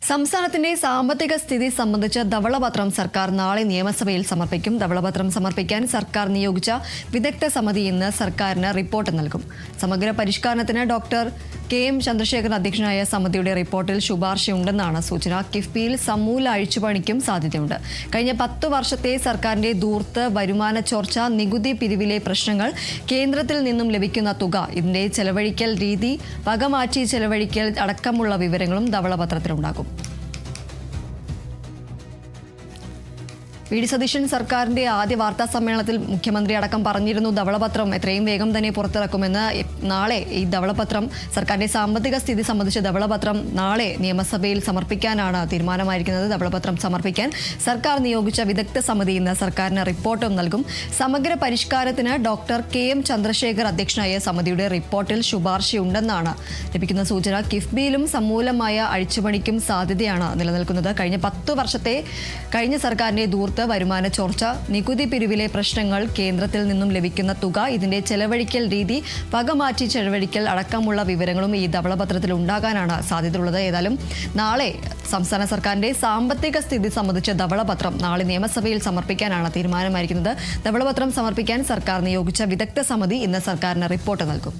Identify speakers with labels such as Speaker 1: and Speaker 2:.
Speaker 1: സംസ്ഥാനത്തിന്റെ സാമ്പത്തിക സ്ഥിതി സംബന്ധിച്ച ധവളപത്രം സർക്കാർ നാളെ നിയമസഭയിൽ സമർപ്പിക്കും. ധവളപത്രം സമർപ്പിക്കാൻ സർക്കാർ നിയോഗിച്ച വിദഗ്ധ സമിതി ഇന്ന് സർക്കാരിന് റിപ്പോർട്ട് നൽകും. സമഗ്ര പരിഷ്കരണത്തിന് ഡോക്ടർ കെ.എം. ചന്ദ്രശേഖരൻ അധ്യക്ഷനായ സമിതിയുടെ റിപ്പോർട്ടിൽ ശുപാർശയുണ്ടെന്നാണ് സൂചന. കിഫ്ബിയിൽ സമൂല അഴിച്ചുപണിക്കും സാധ്യതയുണ്ട്. കഴിഞ്ഞ 10 വർഷത്തെ സർക്കാരിന്റെ ധൂർത്ത്, വരുമാന ചോർച്ച, നികുതി പിരിവിലെ പ്രശ്നങ്ങൾ, കേന്ദ്രത്തിൽ നിന്നും ലഭിക്കുന്ന തുക, ഇതിന്റെ ചെലവഴിക്കൽ രീതി, വകമാറ്റി ചെലവഴിക്കൽ അടക്കമുള്ള വിവരങ്ങളും ധവളപത്രത്തിലുണ്ടാകും. വി.ഡി. സതീശൻ സർക്കാരിന്റെ ആദ്യ വാർത്താ സമ്മേളനത്തിൽ മുഖ്യമന്ത്രി അടക്കം പറഞ്ഞിരുന്നു ധവളപത്രം എത്രയും വേഗം തന്നെ പുറത്തിറക്കുമെന്ന്. നാളെ ഈ ധവളപത്രം, സർക്കാരിന്റെ സാമ്പത്തിക സ്ഥിതി സംബന്ധിച്ച ധവളപത്രം നാളെ നിയമസഭയിൽ സമർപ്പിക്കാനാണ് തീരുമാനമായിരിക്കുന്നത്. ധവളപത്രം സമർപ്പിക്കാൻ സർക്കാർ നിയോഗിച്ച വിദഗ്ധ സമിതി ഇന്ന് സർക്കാരിന് റിപ്പോർട്ടും നൽകും. സമഗ്ര പരിഷ്കാരത്തിന് ഡോക്ടർ കെ.എം. ചന്ദ്രശേഖർ അധ്യക്ഷനായ സമിതിയുടെ റിപ്പോർട്ടിൽ ശുപാർശയുണ്ടെന്നാണ് ലഭിക്കുന്ന സൂചന. കിഫ്ബിയിലും സമൂലമായ അഴിച്ചുപണിക്കും സാധ്യതയാണ് നിലനിൽക്കുന്നത്. കഴിഞ്ഞ 10 വർഷത്തെ സർക്കാരിന്റെ ധൂർത്ത്, വരുമാന ചോർച്ച, നികുതി പിരിവിലെ പ്രശ്നങ്ങൾ, കേന്ദ്രത്തിൽ നിന്നും ലഭിക്കുന്ന തുക, ഇതിന്റെ ചെലവഴിക്കൽ രീതി, വകമാറ്റി ചെലവഴിക്കൽ അടക്കമുള്ള വിവരങ്ങളും ഈ ധവളപത്രത്തിൽ ഉണ്ടാകാനാണ് സാധ്യതയുള്ളത്. ഏതായാലും നാളെ സംസ്ഥാന സർക്കാരിന്റെ സാമ്പത്തിക സ്ഥിതി സംബന്ധിച്ച ധവളപത്രം നാളെ നിയമസഭയിൽ സമർപ്പിക്കാനാണ് തീരുമാനമായിരിക്കുന്നത്. ധവളപത്രം സമർപ്പിക്കാൻ സർക്കാർ നിയോഗിച്ച വിദഗ്ധ സമിതി ഇന്ന് സർക്കാരിന് റിപ്പോർട്ട് നൽകും.